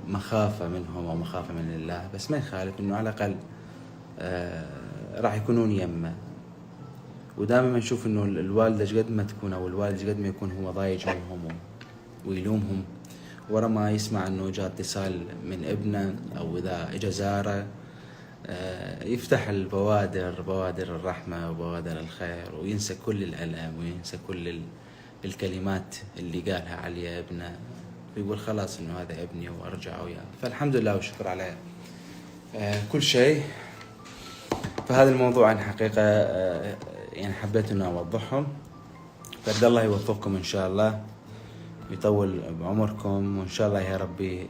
بمخافة منهم أو مخافة من الله، بس ما يخالف إنه على الأقل راح يكونون يمه. ودائما نشوف إنه الوالدة قد ما تكون أو الوالد قد ما يكون هو ضايج همهم ويلومهم، ورا ما يسمع إنه جاء اتصال من ابنه أو إذا إجا زاره يفتح بوادر الرحمة وبوادر الخير، وينسى كل الألم وينسى كل الكلمات اللي قالها علي ابنه، ويقول خلاص إنه هذا ابني وأرجع وياه. فالحمد لله والشكر على كل شيء. فهذا الموضوع عن حقيقة يعني حبيت إنه أوضحهم. فعبد الله يوفقكم إن شاء الله، يطول بعمركم، وإن شاء الله يا ربي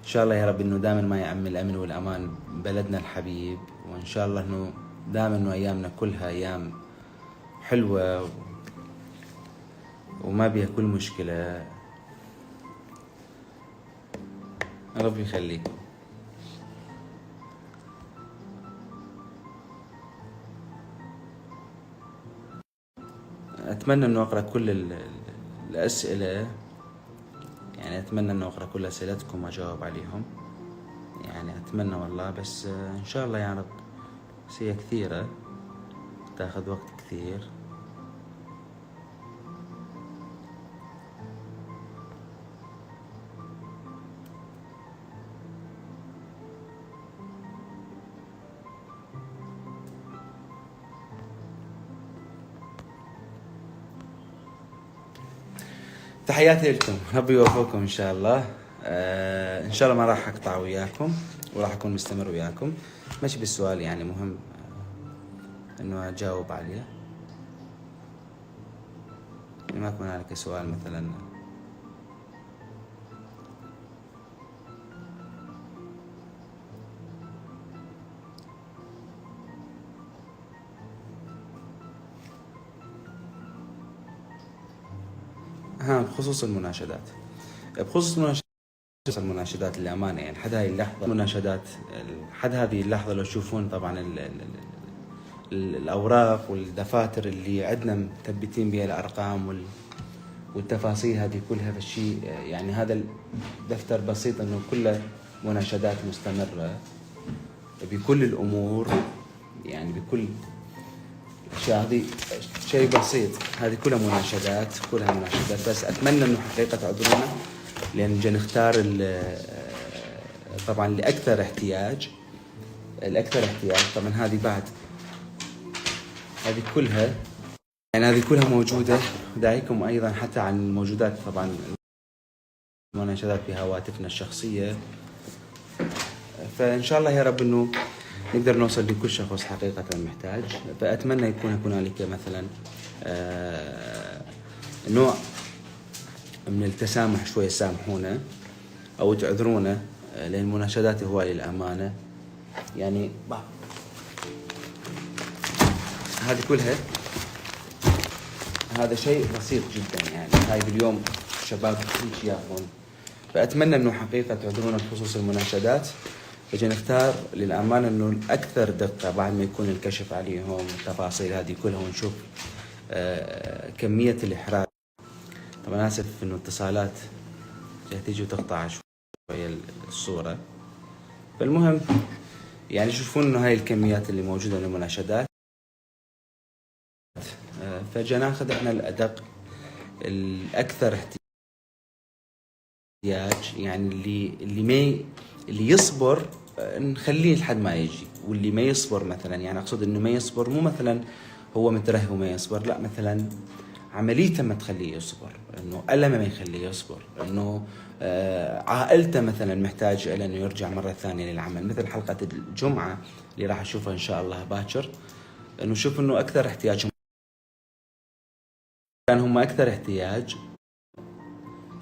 إن شاء الله يا رب إنه دائما ما يعم الأمن والأمان بلدنا الحبيب، وإن شاء الله إنه دائما إنه أيامنا كلها أيام حلوة وما بيها كل مشكلة. ربي يخليكم. أتمنى إنه أقرأ كل الأسئلة، يعني أتمنى إنه أقرأ كل أسئلتكم وأجاوب عليهم، يعني أتمنى والله. بس إن شاء الله يا رب، بس هي كثيرة تاخذ وقت كثير. تحياتي لكم، ربي يوفقكم إن شاء الله. إن شاء الله ما راح أقطع وياكم وراح أكون مستمر وياكم. ماشي بالسؤال، يعني مهم إنه أجاوب عليه. ما يكون هناك سؤال مثلا بخصوص المناشدات. بخصوص المناشدات للأمانة، يعني حد هاي اللحظة المناشدات، حد هذه اللحظة لو تشوفون طبعا الأوراق والدفاتر اللي عندنا مثبتين بها الأرقام والتفاصيل هذه كلها، فالشيء يعني هذا الدفتر بسيط إنه كله مناشدات مستمرة بكل الأمور، يعني بكل الأشياء هذه. شيء بسيط، هذه كلها مناشدات، بس أتمنى إنه حقيقة تعذرونا، لأن جا نختار طبعا الأكثر احتياج. طبعا هذه بعد هذه كلها، يعني هذه كلها موجودة. داعيكم أيضا حتى عن الموجودات طبعا المناشدات بهواتفنا الشخصية. فإن شاء الله يا رب إنه نقدر نوصل لكل شخص حقيقة محتاج. فأتمنى يكون هنالك مثلا نوع من التسامح، شوية سامحونا أو تعذرونا، لأن مناشداتي هو للأمانة. يعني هذه كلها، هذا شيء بسيط جدا، يعني هاي باليوم شباب كل شيء ياخذون. فأتمنى إنه حقيقة تعذرونا بخصوص المناشدات. فجي نختار للأمانة إنه الأكثر دقة بعد ما يكون الكشف عليهم التفاصيل هذه كلها، ونشوف كمية الإحراج. طبعا آسف إنه اتصالات تيجي وتقطع شوية الصورة. فالمهم يعني شوفون إنه هاي الكميات اللي موجودة من المناشدات. فجا ناخذ إحنا الأدق الأكثر احتياج، يعني اللي يصبر نخليه لحد ما يجي، واللي ما يصبر مثلا، يعني أقصد إنه ما يصبر مو مثلا هو مترهب وما يصبر، لا، مثلا عمليته ما تخليه يصبر، إنه ألمه ما يخليه يصبر، إنه عائلته مثلا محتاج إلى إنه يرجع مرة ثانية للعمل، مثل حلقة الجمعة اللي راح أشوفها إن شاء الله باكر. إنه شوف إنه أكثر احتياجهم كان هم أكثر احتياج.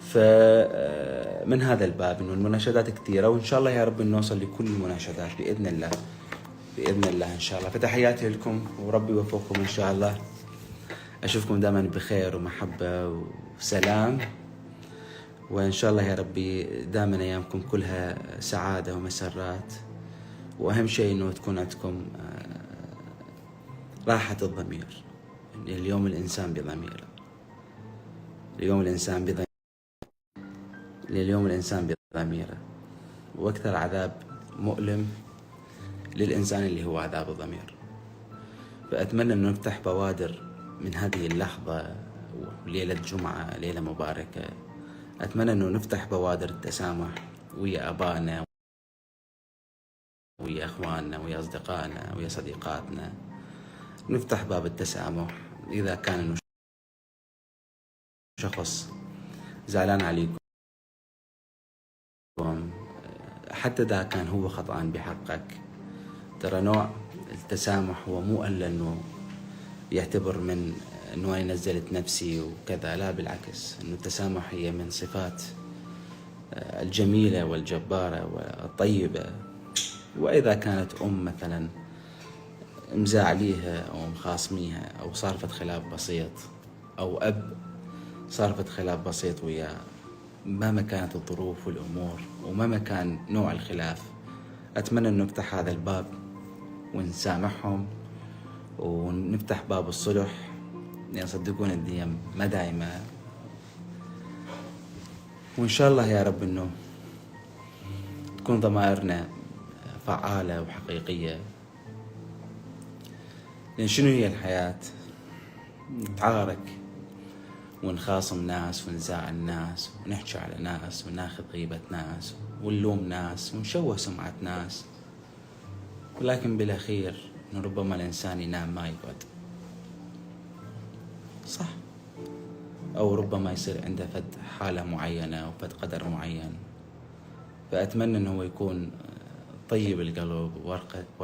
فمن هذا الباب إنه المناشدات كثيرة، وإن شاء الله يا رب نوصل لكل المناشدات بإذن الله، بإذن الله إن شاء الله. فتحياتي لكم وربي يوفقكم إن شاء الله. أشوفكم دائما بخير ومحبة وسلام، وإن شاء الله يا ربي دائما أيامكم كلها سعادة ومسرات، وأهم شيء إنه تكون عندكم راحة الضمير. اليوم الإنسان بضميره، اليوم الإنسان بضميره. لليوم الإنسان بضميره، وأكثر عذاب مؤلم للإنسان اللي هو عذاب الضمير. فأتمنى أن نفتح بوادر من هذه اللحظة، وليلة جمعة ليلة مباركة، أتمنى أنه نفتح بوادر التسامح ويا أبائنا ويا أخواننا ويا أصدقائنا ويا صديقاتنا. نفتح باب التسامح إذا كان إنه شخص زعلان عليكم، حتى إذا كان هو خطأان بحقك. ترى نوع التسامح هو مو إلا إنه يعتبر من إنه أنا نزلت نفسي وكذا، لا بالعكس، إنه التسامح هي من صفات الجميلة والجبارة والطيبة. وإذا كانت مثلا مزاعليها أو مخاصميها أو صارفت خلاف بسيط، أو أب صارفت خلاف بسيط وياه، مهما كانت الظروف والأمور ومهما كان نوع الخلاف، أتمنى أن نفتح هذا الباب ونسامحهم ونفتح باب الصلح، لأن صدقون الدنيا ما دايمة. وإن شاء الله يا رب أنه تكون ضمائرنا فعالة وحقيقية. لأن شنو هي الحياة؟ نتعارك ونخاصم ناس ونزاعل ناس ونحكي على ناس وناخذ غيبة ناس ونلوم ناس ونشوه سمعة ناس، ولكن بالأخير ربما الإنسان ينام ما يقعد، صح؟ أو ربما يصير عنده فد حالة معينة وفد قدر معين. فأتمنى أنه يكون طيب القلب